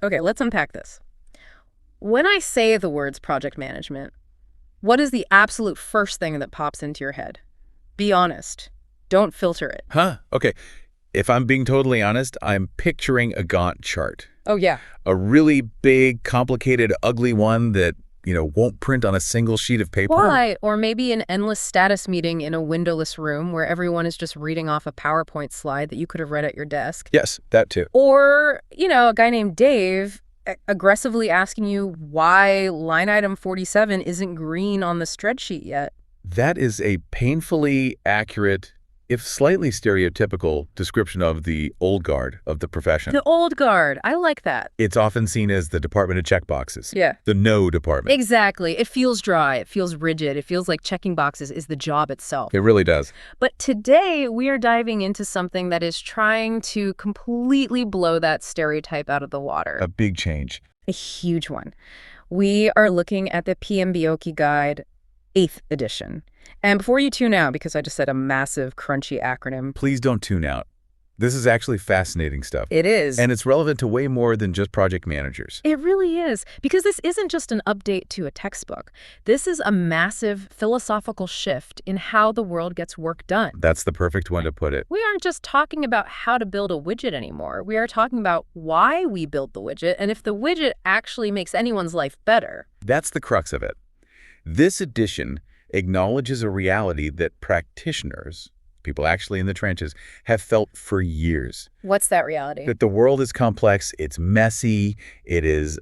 Okay, let's unpack this. When I say the words project management, what is the absolute first thing that pops into your head? Be honest. Don't filter it. Huh? Okay. If I'm being totally honest, I'm picturing a Gantt chart. Oh, yeah. A really big, complicated, ugly one that, won't print on a single sheet of paper. Why? Or maybe an endless status meeting in a windowless room where everyone is just reading off a PowerPoint slide that you could have read at your desk. Yes, that too. Or, a guy named Dave aggressively asking you why line item 47 isn't green on the spreadsheet yet. That is a painfully accurate, if slightly stereotypical, description of the old guard of the profession. The old guard. I like that. It's often seen as the department of checkboxes. Yeah. The no department. Exactly. It feels dry. It feels rigid. It feels like checking boxes is the job itself. It really does. But today, we are diving into something that is trying to completely blow that stereotype out of the water. A big change. A huge one. We are looking at the PMBOK Guide 8th edition. And before you tune out, because I just said a massive, crunchy acronym. Please don't tune out. This is actually fascinating stuff. It is. And it's relevant to way more than just project managers. It really is. Because this isn't just an update to a textbook. This is a massive philosophical shift in how the world gets work done. That's the perfect one to put it. We aren't just talking about how to build a widget anymore. We are talking about why we built the widget and if the widget actually makes anyone's life better. That's the crux of it. This edition acknowledges a reality that practitioners, people actually in the trenches, have felt for years. What's that reality? That the world is complex, it's messy, it is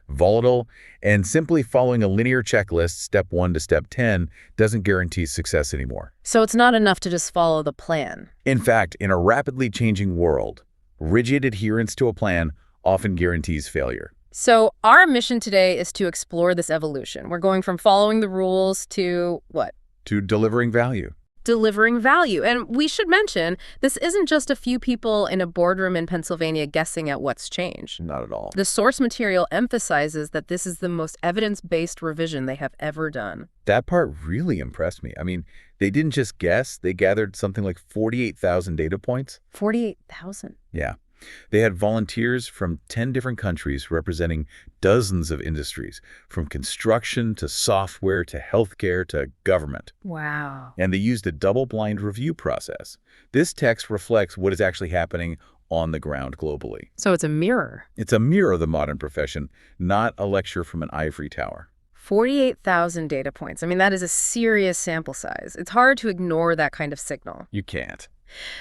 volatile, and simply following a linear checklist, step 1 to step 10, doesn't guarantee success anymore. So it's not enough to just follow the plan. In fact, in a rapidly changing world, rigid adherence to a plan often guarantees failure. So our mission today is to explore this evolution. We're going from following the rules to what? To delivering value. Delivering value. And we should mention, this isn't just a few people in a boardroom in Pennsylvania guessing at what's changed. Not at all. The source material emphasizes that this is the most evidence-based revision they have ever done. That part really impressed me. I mean, they didn't just guess. They gathered something like 48,000 data points. 48,000? Yeah. They had volunteers from 10 different countries representing dozens of industries, from construction to software to healthcare to government. Wow. And they used a double-blind review process. This text reflects what is actually happening on the ground globally. So it's a mirror. It's a mirror of the modern profession, not a lecture from an ivory tower. 48,000 data points. I mean, that is a serious sample size. It's hard to ignore that kind of signal. You can't.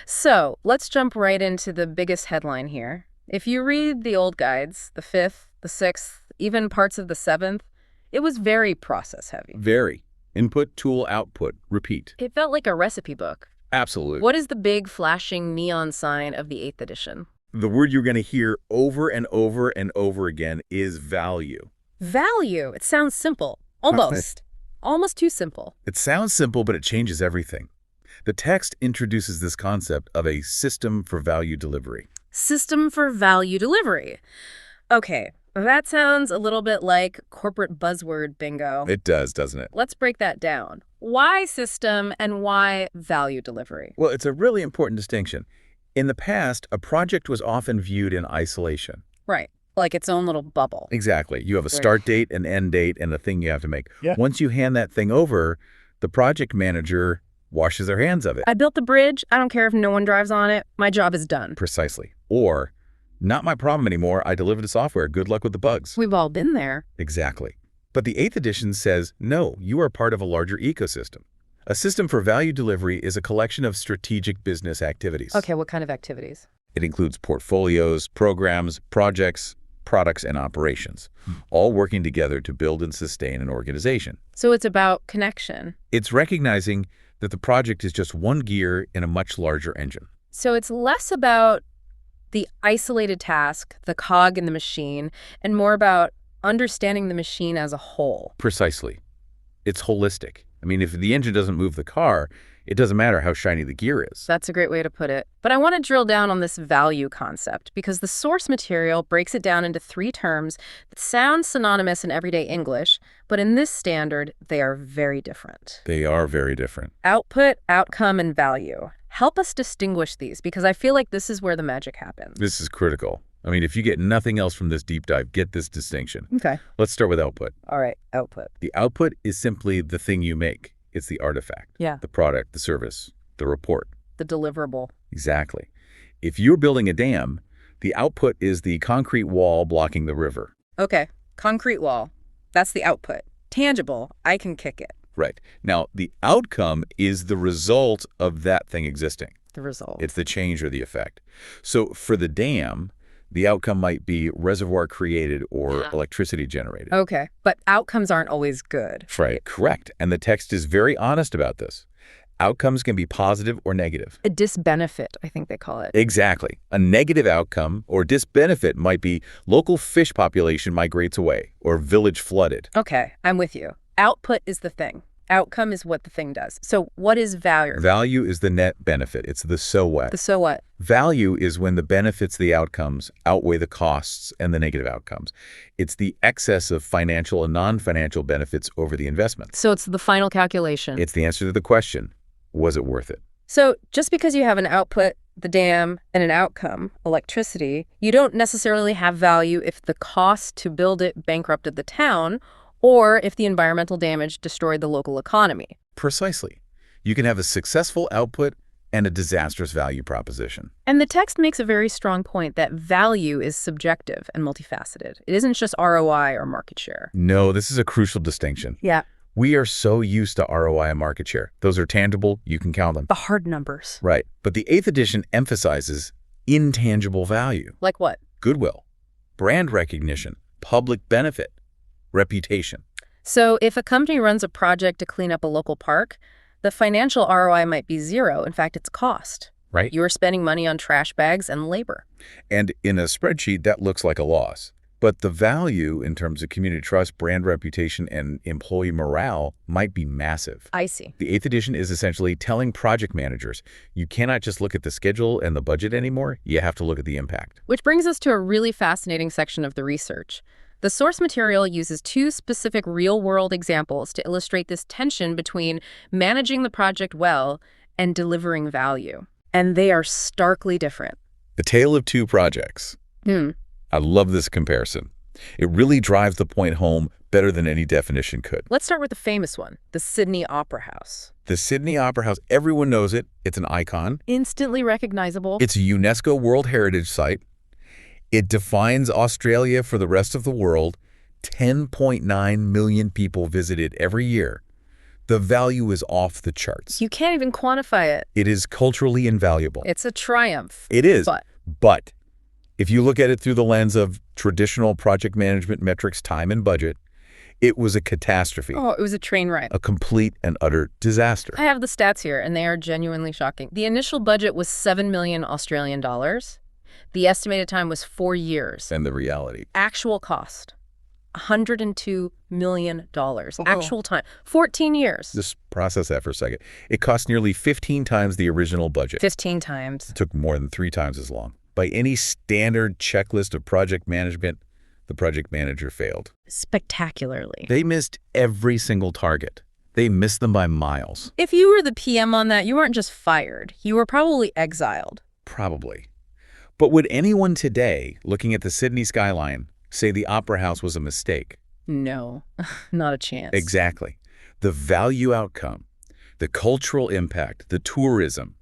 So let's jump right into the biggest headline here. If you read the old guides, the 5th, the 6th, even parts of the 7th, it was very process heavy. Very. Input, tool, output, repeat. It felt like a recipe book. Absolutely. What is the big flashing neon sign of the 8th edition? The word you're going to hear over and over and over again is value. Value. It sounds simple. Almost. Almost too simple. It sounds simple, but it changes everything. The text introduces this concept of a system for value delivery. System for value delivery. Okay, that sounds a little bit like corporate buzzword bingo. It does, doesn't it? Let's break that down. Why system and why value delivery? Well, it's a really important distinction. In the past, a project was often viewed in isolation. Right, like its own little bubble. Exactly. You have a start date, an end date, and a thing you have to make. Yeah. Once you hand that thing over, the project manager washes their hands of it. I built the bridge. I don't care if no one drives on it. My job is done. Precisely. Or, not my problem anymore. I delivered the software. Good luck with the bugs. We've all been there. Exactly. But the 8th edition says, no, you are part of a larger ecosystem. A system for value delivery is a collection of strategic business activities. Okay, what kind of activities? It includes portfolios, programs, projects, products, and operations, all working together to build and sustain an organization. So it's about connection. It's recognizing that the project is just one gear in a much larger engine. So it's less about the isolated task, the cog in the machine, and more about understanding the machine as a whole. Precisely. It's holistic. I mean, if the engine doesn't move the car, it doesn't matter how shiny the gear is. That's a great way to put it. But I want to drill down on this value concept because the source material breaks it down into 3 terms that sound synonymous in everyday English, but in this standard, they are very different. They are very different. Output, outcome, and value. Help us distinguish these because I feel like this is where the magic happens. This is critical. I mean, if you get nothing else from this deep dive, get this distinction. Okay. Let's start with output. All right, output. The output is simply the thing you make. It's the artifact, Yeah. the product, the service, the report. The deliverable. Exactly. If you're building a dam, the output is the concrete wall blocking the river. Okay, concrete wall. That's the output. Tangible, I can kick it. Right. Now, the outcome is the result of that thing existing. The result. It's the change or the effect. So for the dam, the outcome might be reservoir created or electricity generated. Okay, but outcomes aren't always good. Right. Correct. And the text is very honest about this. Outcomes can be positive or negative. A disbenefit, I think they call it. Exactly. A negative outcome or disbenefit might be local fish population migrates away or village flooded. Okay, I'm with you. Output is the thing. Outcome is what the thing does. So what is value? Value is the net benefit. It's the so what. The so what? Value is when the benefits, the outcomes, outweigh the costs and the negative outcomes. It's the excess of financial and non-financial benefits over the investment. So it's the final calculation. It's the answer to the question, was it worth it? So just because you have an output, the dam, and an outcome, electricity, you don't necessarily have value if the cost to build it bankrupted the town or if the environmental damage destroyed the local economy. Precisely. You can have a successful output and a disastrous value proposition. And the text makes a very strong point that value is subjective and multifaceted. It isn't just ROI or market share. No, this is a crucial distinction. Yeah. We are so used to ROI and market share. Those are tangible, you can count them. The hard numbers. Right. But the 8th edition emphasizes intangible value. Like what? Goodwill, brand recognition, public benefit, reputation. So if a company runs a project to clean up a local park, the financial ROI might be zero. In fact, it's cost. Right. You are spending money on trash bags and labor. And in a spreadsheet, that looks like a loss. But the value in terms of community trust, brand reputation, and employee morale might be massive. I see. The 8th edition is essentially telling project managers, you cannot just look at the schedule and the budget anymore, you have to look at the impact. Which brings us to a really fascinating section of the research. The source material uses 2 specific real-world examples to illustrate this tension between managing the project well and delivering value. And they are starkly different. The tale of 2 projects. I love this comparison. It really drives the point home better than any definition could. Let's start with the famous one, the Sydney Opera House. The Sydney Opera House, everyone knows it. It's an icon. Instantly recognizable. It's a UNESCO World Heritage Site. It defines Australia for the rest of the world. 10.9 million people visit it every year. The value is off the charts. You can't even quantify it. It is culturally invaluable. It's a triumph. It is. But if you look at it through the lens of traditional project management metrics, time and budget, it was a catastrophe. Oh, it was a train wreck. A complete and utter disaster. I have the stats here, and they are genuinely shocking. The initial budget was 7 million Australian dollars. The estimated time was 4 years. And the reality. Actual cost, $102 million. Actual time, 14 years. Just process that for a second. It cost nearly 15 times the original budget. 15 times. It took more than 3 times as long. By any standard checklist of project management, the project manager failed. Spectacularly. They missed every single target. They missed them by miles. If you were the PM on that, you weren't just fired. You were probably exiled. Probably. But would anyone today, looking at the Sydney skyline, say the Opera House was a mistake? No, not a chance. Exactly. The value outcome, the cultural impact, the tourism,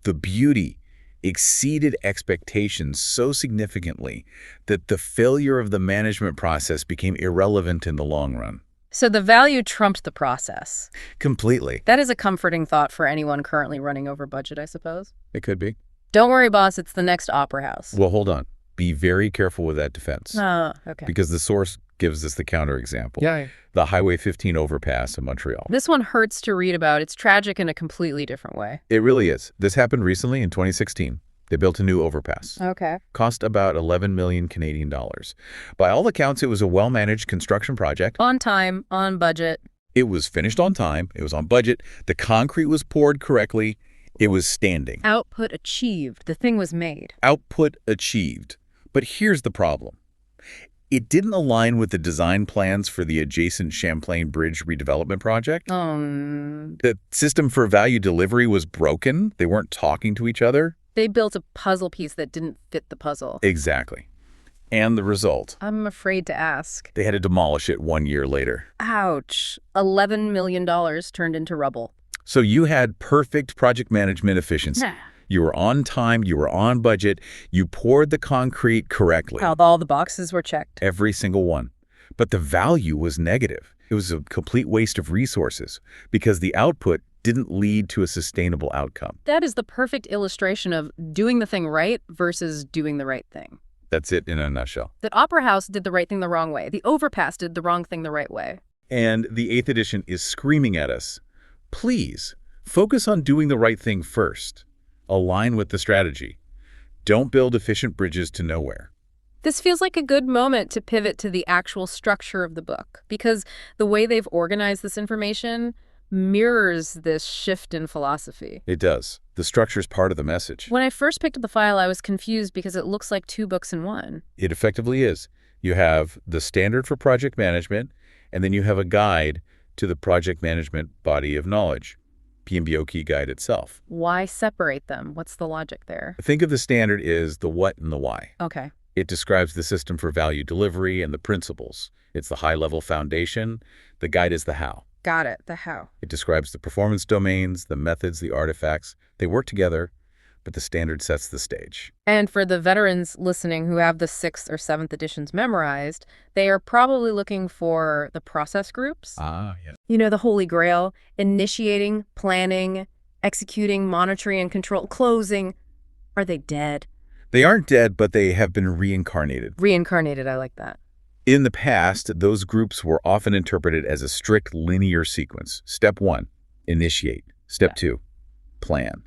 the beauty exceeded expectations so significantly that the failure of the management process became irrelevant in the long run. So the value trumped the process. Completely. That is a comforting thought for anyone currently running over budget, I suppose. It could be. Don't worry, boss, it's the next Opera House. Well, hold on. Be very careful with that defense. Oh, okay. Because the source gives us the counterexample. Yeah. The Highway 15 overpass in Montreal. This one hurts to read about. It's tragic in a completely different way. It really is. This happened recently in 2016. They built a new overpass. Okay. Cost about 11 million Canadian dollars. By all accounts, it was a well-managed construction project. On time, on budget. It was finished on time. It was on budget. The concrete was poured correctly. It was standing. Output achieved. The thing was made. Output achieved. But here's the problem. It didn't align with the design plans for the adjacent Champlain Bridge redevelopment project. The system for value delivery was broken. They weren't talking to each other. They built a puzzle piece that didn't fit the puzzle. Exactly. And the result? I'm afraid to ask. They had to demolish it 1 year later. Ouch. $11 million turned into rubble. So you had perfect project management efficiency. Nah. You were on time, you were on budget, you poured the concrete correctly. All the boxes were checked. Every single one. But the value was negative. It was a complete waste of resources because the output didn't lead to a sustainable outcome. That is the perfect illustration of doing the thing right versus doing the right thing. That's it in a nutshell. That Opera House did the right thing the wrong way. The Overpass did the wrong thing the right way. And the 8th edition is screaming at us, please, focus on doing the right thing first. Align with the strategy. Don't build efficient bridges to nowhere. This feels like a good moment to pivot to the actual structure of the book, because the way they've organized this information mirrors this shift in philosophy. It does. The structure is part of the message. When I first picked up the file, I was confused because it looks like 2 books in one. It effectively is. You have the standard for project management, and then you have a guide to the project management body of knowledge, PMBOK guide itself. Why separate them? What's the logic there? Think of the standard as the what and the why. Okay. It describes the system for value delivery and the principles. It's the high-level foundation. The guide is the how. Got it. The how. It describes the performance domains, the methods, the artifacts. They work together, but the standard sets the stage. And for the veterans listening who have the 6th or 7th editions memorized, they are probably looking for the process groups. Yes. You know, the holy grail: initiating, planning, executing, monitoring and control, closing. Are they dead? They aren't dead, but they have been reincarnated. Reincarnated, I like that. In the past, those groups were often interpreted as a strict linear sequence. Step 1, initiate. Step 2, plan.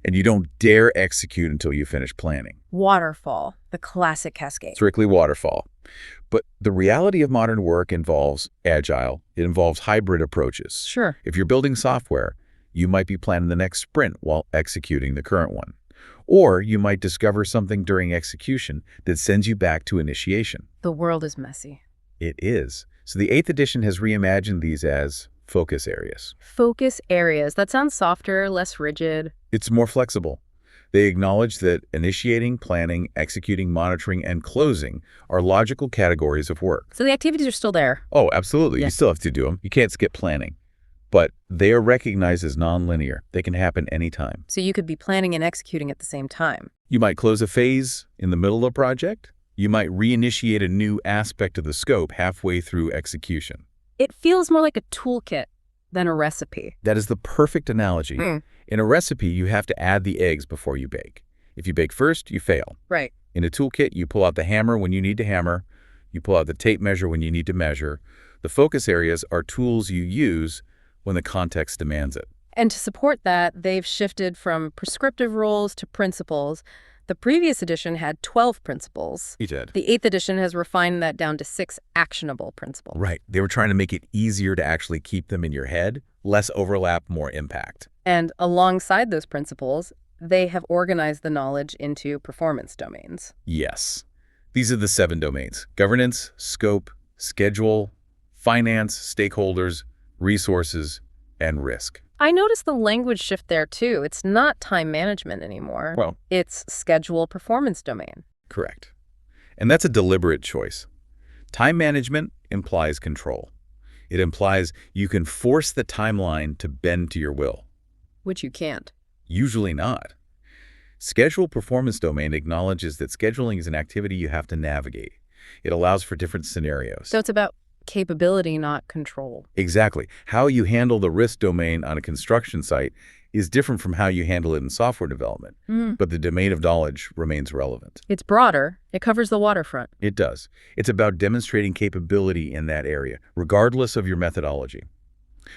And you don't dare execute until you finish planning. Waterfall, the classic cascade. Strictly waterfall. But the reality of modern work involves agile. It involves hybrid approaches. Sure. If you're building software, you might be planning the next sprint while executing the current one. Or you might discover something during execution that sends you back to initiation. The world is messy. It is. So the 8th edition has reimagined these as focus areas. Focus areas. That sounds softer, less rigid. It's more flexible. They acknowledge that initiating, planning, executing, monitoring, and closing are logical categories of work. So the activities are still there. Oh, absolutely. Yeah. You still have to do them. You can't skip planning. But they are recognized as nonlinear. They can happen anytime. So you could be planning and executing at the same time. You might close a phase in the middle of a project. You might reinitiate a new aspect of the scope halfway through execution. It feels more like a toolkit than a recipe. That is the perfect analogy. In a recipe, you have to add the eggs before you bake. If you bake first, you fail. Right. In a toolkit, you pull out the hammer when you need to hammer. You pull out the tape measure when you need to measure. The focus areas are tools you use when the context demands it. And to support that, they've shifted from prescriptive rules to principles. The previous edition had 12 principles. He did. The 8th edition has refined that down to 6 actionable principles. Right. They were trying to make it easier to actually keep them in your head. Less overlap, more impact. And alongside those principles, they have organized the knowledge into performance domains. Yes. These are the 7 domains: governance, scope, schedule, finance, stakeholders, resources, and risk. I noticed the language shift there too. It's not time management anymore. Well, it's schedule performance domain. correct. And that's a deliberate choice. Time management implies control. It implies you can force the timeline to bend to your will. Which you can't. Usually not. Schedule performance domain acknowledges that scheduling is an activity you have to navigate. It allows for different scenarios. So it's about capability, not control. Exactly. How you handle the risk domain on a construction site is different from how you handle it in software development. But the domain of knowledge remains relevant. It's broader. It covers the waterfront. It does. It's about demonstrating capability in that area, regardless of your methodology.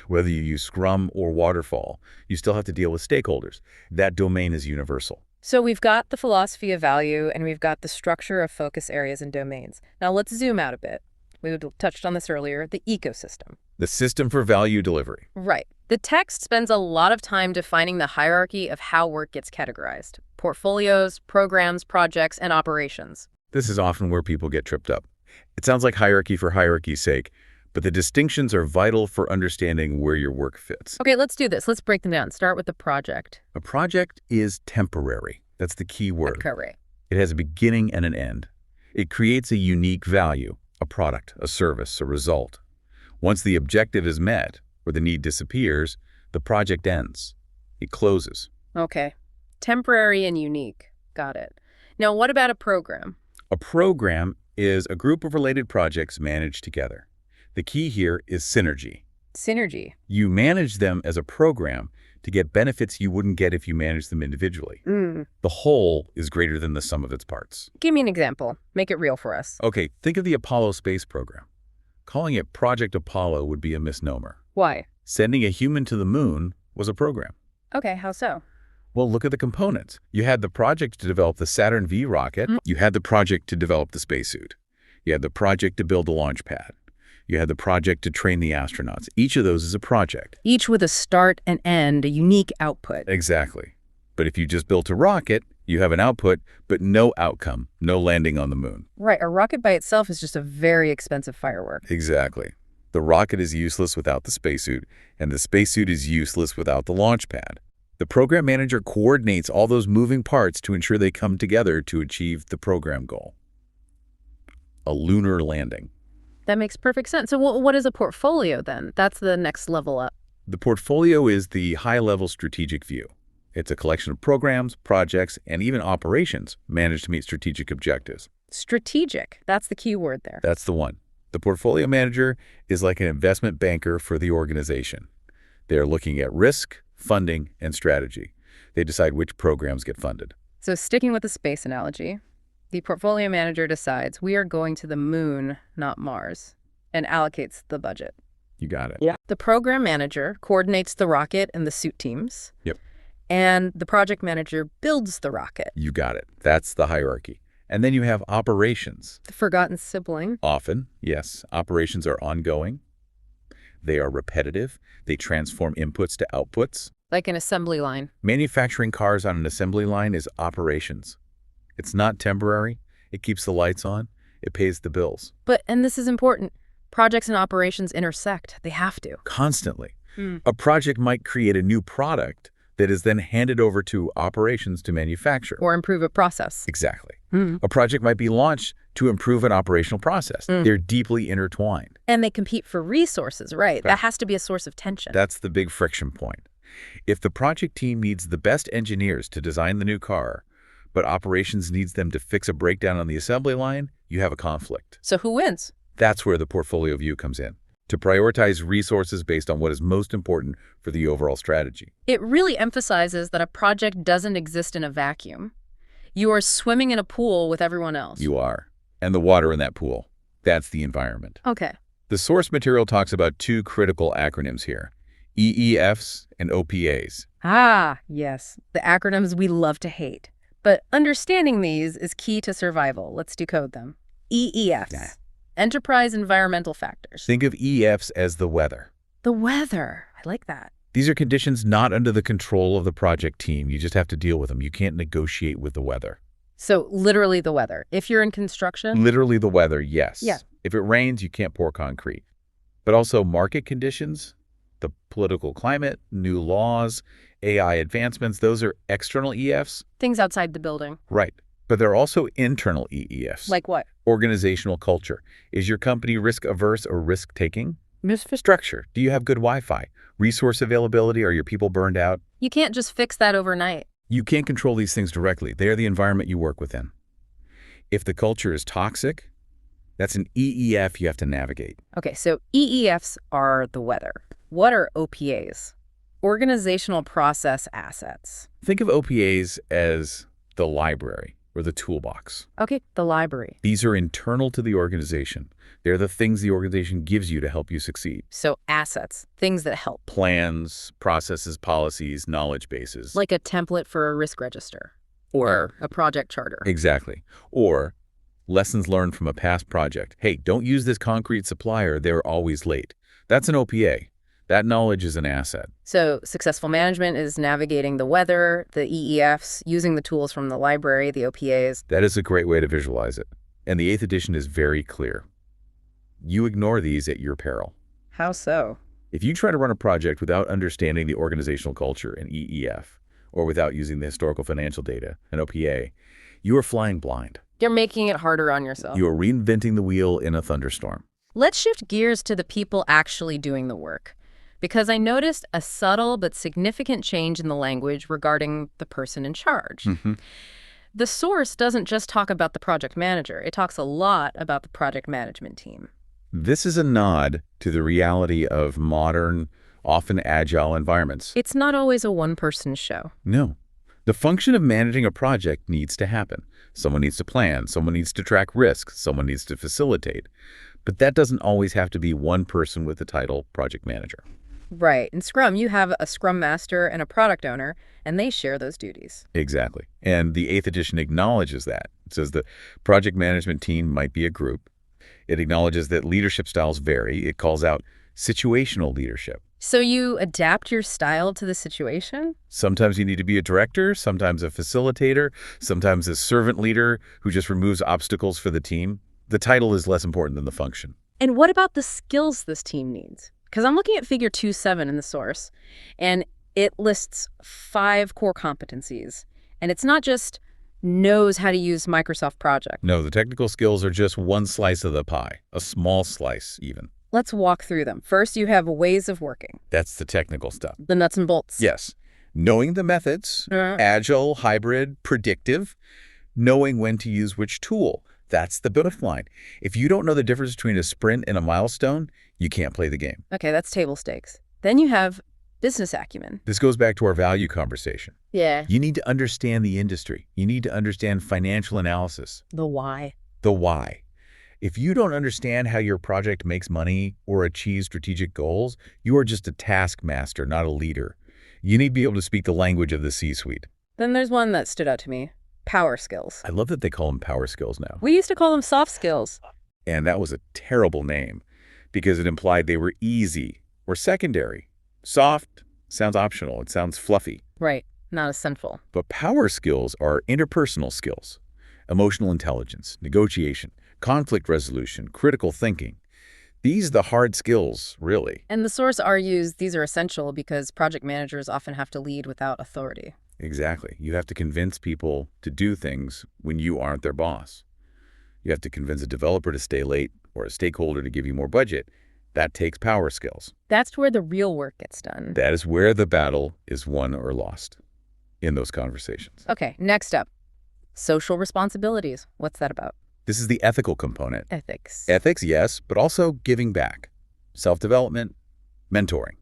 Whether you use Scrum or Waterfall, you still have to deal with stakeholders. That domain is universal. So we've got the philosophy of value, and we've got the structure of focus areas and domains. Now let's zoom out a bit. We touched on this earlier, the ecosystem. The system for value delivery. Right. The text spends a lot of time defining the hierarchy of how work gets categorized: portfolios, programs, projects, and operations. This is often where people get tripped up. It sounds like hierarchy for hierarchy's sake, but the distinctions are vital for understanding where your work fits. Okay, let's do this. Let's break them down. Start with the project. A project is temporary. That's the key word. Correct. It has a beginning and an end. It creates a unique value, a product, a service, a result. Once the objective is met, or the need disappears, the project ends. It closes. Okay. Temporary and unique. Got it. Now, what about a program? A program is a group of related projects managed together. The key here is synergy. Synergy. You manage them as a program to get benefits you wouldn't get if you managed them individually. The whole is greater than the sum of its parts. Give me an example. Make it real for us. Okay, think of the Apollo space program. Calling it Project Apollo would be a misnomer. Why? Sending a human to the moon was a program. Okay, how so? Well, look at the components. You had the project to develop the Saturn V rocket. You had the project to develop the spacesuit. You had the project to build the launch pad. You had the project to train the astronauts. Each of those is a project. Each with a start and end, a unique output. Exactly. But if you just built a rocket, you have an output, but no outcome, no landing on the moon. Right, a rocket by itself is just a very expensive firework. Exactly. The rocket is useless without the spacesuit, and the spacesuit is useless without the launch pad. The program manager coordinates all those moving parts to ensure they come together to achieve the program goal. A lunar landing. That makes perfect sense. So what is a portfolio then? That's the next level up. The portfolio is the high-level strategic view. It's a collection of programs, projects, and even operations managed to meet strategic objectives. Strategic. That's the key word there. That's the one. The portfolio manager is like an investment banker for the organization. They're looking at risk, funding, and strategy. They decide which programs get funded. So sticking with the space analogy, the portfolio manager decides we are going to the moon, not Mars, and allocates the budget. You got it. Yeah. The program manager coordinates the rocket and the suit teams. Yep. And the project manager builds the rocket. You got it. That's the hierarchy. And then you have operations. The forgotten sibling. Often, yes, operations are ongoing. They are repetitive. They transform inputs to outputs. Like an assembly line. Manufacturing cars on an assembly line is operations. It's not temporary. It keeps the lights on. It pays the bills. But, and this is important, projects and operations intersect. They have to. Constantly. A project might create a new product that is then handed over to operations to manufacture. Or improve a process. Exactly. A project might be launched to improve an operational process. They're deeply intertwined. And they compete for resources, right? That has to be a source of tension. That's the big friction point. If the project team needs the best engineers to design the new car, but operations needs them to fix a breakdown on the assembly line, you have a conflict. So who wins? That's where the portfolio view comes in, to prioritize resources based on what is most important for the overall strategy. It really emphasizes that a project doesn't exist in a vacuum. You are swimming in a pool with everyone else. You are. And the water in that pool, that's the environment. Okay. The source material talks about two critical acronyms here, EEFs and OPAs. Ah, yes. The acronyms we love to hate. But understanding these is key to survival. Let's decode them. EEFs. Yeah. Enterprise Environmental Factors. Think of EFs as the weather. The weather. I like that. These are conditions not under the control of the project team. You just have to deal with them. You can't negotiate with the weather. So literally the weather. If you're in construction? Literally the weather, yes. Yeah. If it rains, you can't pour concrete. But also market conditions, the political climate, new laws, AI advancements, those are external EFs. Things outside the building. Right. But there are also internal EEFs. Like what? Organizational culture. Is your company risk-averse or risk-taking? Structure. Do you have good Wi-Fi? Resource availability? Are your people burned out? You can't just fix that overnight. You can't control these things directly. They are the environment you work within. If the culture is toxic, that's an EEF you have to navigate. Okay, so EEFs are the weather. What are OPAs? Organizational process assets. Think of OPAs as the library or the toolbox. Okay, the library. These are internal to the organization. They're the things the organization gives you to help you succeed. So assets, things that help. Plans, processes, policies, knowledge bases. Like a template for a risk register. Or a project charter. Exactly. Or lessons learned from a past project. Hey, don't use this concrete supplier. They're always late. That's an OPA. That knowledge is an asset. So successful management is navigating the weather, the EEFs, using the tools from the library, the OPAs. That is a great way to visualize it. And the 8th edition is very clear. You ignore these at your peril. How so? If you try to run a project without understanding the organizational culture, an EEF, or without using the historical financial data, an OPA, you are flying blind. You're making it harder on yourself. You are reinventing the wheel in a thunderstorm. Let's shift gears to the people actually doing the work, because I noticed a subtle but significant change in the language regarding the person in charge. The source doesn't just talk about the project manager. It talks a lot about the project management team. This is a nod to the reality of modern, often agile environments. It's not always a one-person show. No. The function of managing a project needs to happen. Someone needs to plan, someone needs to track risk, someone needs to facilitate. But that doesn't always have to be one person with the title project manager. Right. In Scrum, you have a Scrum Master and a product owner, and they share those duties. Exactly. And the 8th edition acknowledges that. It says the project management team might be a group. It acknowledges that leadership styles vary. It calls out situational leadership. So you adapt your style to the situation? Sometimes you need to be a director, sometimes a facilitator, sometimes a servant leader who just removes obstacles for the team. The title is less important than the function. And what about the skills this team needs? Because I'm looking at figure 2.7 in the source, and it lists 5 core competencies. And it's not just knows how to use Microsoft Project. No, the technical skills are just one slice of the pie, a small slice even. Let's walk through them. First, you have ways of working. That's the technical stuff. The nuts and bolts. Yes. Knowing the methods, agile, hybrid, predictive, knowing when to use which tool. That's the bottom line. If you don't know the difference between a sprint and a milestone, you can't play the game. Okay, that's table stakes. Then you have business acumen. This goes back to our value conversation. Yeah. You need to understand the industry. You need to understand financial analysis. The why. The why. If you don't understand how your project makes money or achieves strategic goals, you are just a taskmaster, not a leader. You need to be able to speak the language of the C-suite. Then there's one that stood out to me. Power skills. I love that they call them power skills now. We used to call them soft skills. And that was a terrible name because it implied they were easy or secondary. Soft sounds optional. It sounds fluffy. Right. Not as sinful. But power skills are interpersonal skills, emotional intelligence, negotiation, conflict resolution, critical thinking. These are the hard skills, really. And the source argues these are essential because project managers often have to lead without authority. Exactly. You have to convince people to do things when you aren't their boss. You have to convince a developer to stay late or a stakeholder to give you more budget. That takes power skills. That's where the real work gets done. That is where the battle is won or lost in those conversations. Okay, next up. Social responsibilities. What's that about? This is the ethical component. Ethics. Ethics, yes, but also giving back. Self-development, mentoring.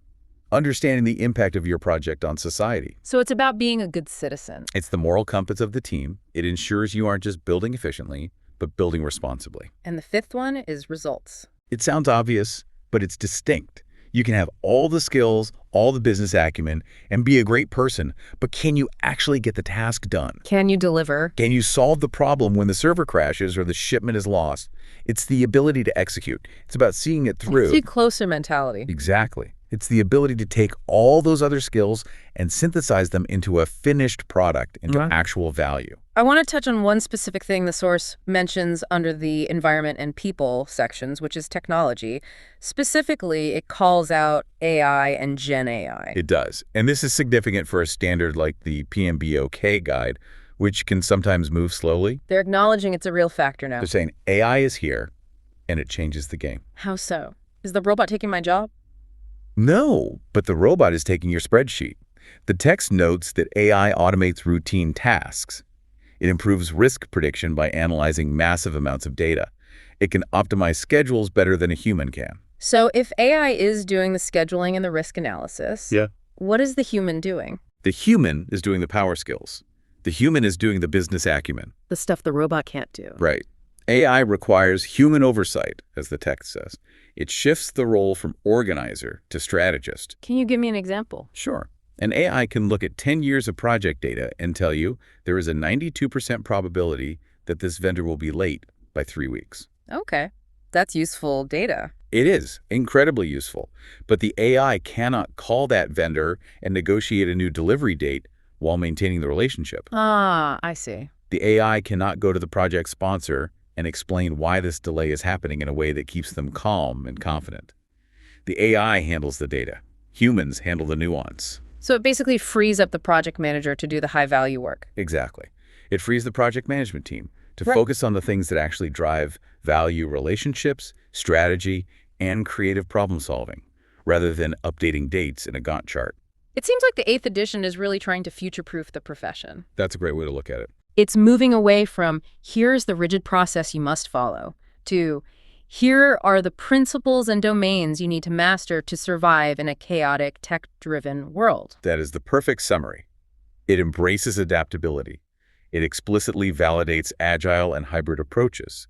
Understanding the impact of your project on society. So it's about being a good citizen. It's the moral compass of the team. It ensures you aren't just building efficiently, but building responsibly. And the 5th one is results. It sounds obvious, but it's distinct. You can have all the skills, all the business acumen, and be a great person, but can you actually get the task done? Can you deliver? Can you solve the problem when the server crashes or the shipment is lost? It's the ability to execute. It's about seeing it through. See closer mentality. Exactly. It's the ability to take all those other skills and synthesize them into a finished product, into actual value. I want to touch on one specific thing the source mentions under the environment and people sections, which is technology. Specifically, it calls out AI and Gen AI. It does. And this is significant for a standard like the PMBOK guide, which can sometimes move slowly. They're acknowledging it's a real factor now. They're saying AI is here, and it changes the game. How so? Is the robot taking my job? No, but the robot is taking your spreadsheet. The text notes that AI automates routine tasks. It improves risk prediction by analyzing massive amounts of data. It can optimize schedules better than a human can. So if AI is doing the scheduling and the risk analysis, what is the human doing? The human is doing the power skills. The human is doing the business acumen. The stuff the robot can't do. Right. AI requires human oversight, as the text says. It shifts the role from organizer to strategist. Can you give me an example? Sure. An AI can look at 10 years of project data and tell you there is a 92% probability that this vendor will be late by 3 weeks. Okay. That's useful data. It is incredibly useful, but the AI cannot call that vendor and negotiate a new delivery date while maintaining the relationship. Ah, I see. The AI cannot go to the project sponsor and explain why this delay is happening in a way that keeps them calm and confident. The AI handles the data. Humans handle the nuance. So it basically frees up the project manager to do the high-value work. Exactly. It frees the project management team to Right. focus on the things that actually drive value relationships, strategy, and creative problem solving, rather than updating dates in a Gantt chart. It seems like the 8th edition is really trying to future-proof the profession. That's a great way to look at it. It's moving away from, here's the rigid process you must follow, to, here are the principles and domains you need to master to survive in a chaotic, tech-driven world. That is the perfect summary. It embraces adaptability. It explicitly validates agile and hybrid approaches.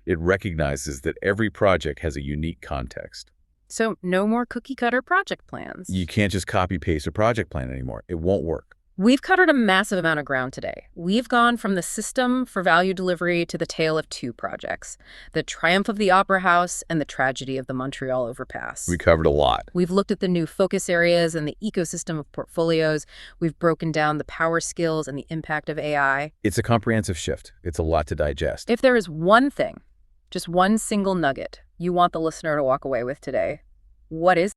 It recognizes that every project has a unique context. So no more cookie-cutter project plans. You can't just copy-paste a project plan anymore. It won't work. We've covered a massive amount of ground today. We've gone from the system for value delivery to the tale of two projects, the triumph of the Opera House and the tragedy of the Montreal Overpass. We covered a lot. We've looked at the new focus areas and the ecosystem of portfolios. We've broken down the power skills and the impact of AI. It's a comprehensive shift. It's a lot to digest. If there is one thing, just one single nugget, you want the listener to walk away with today, what is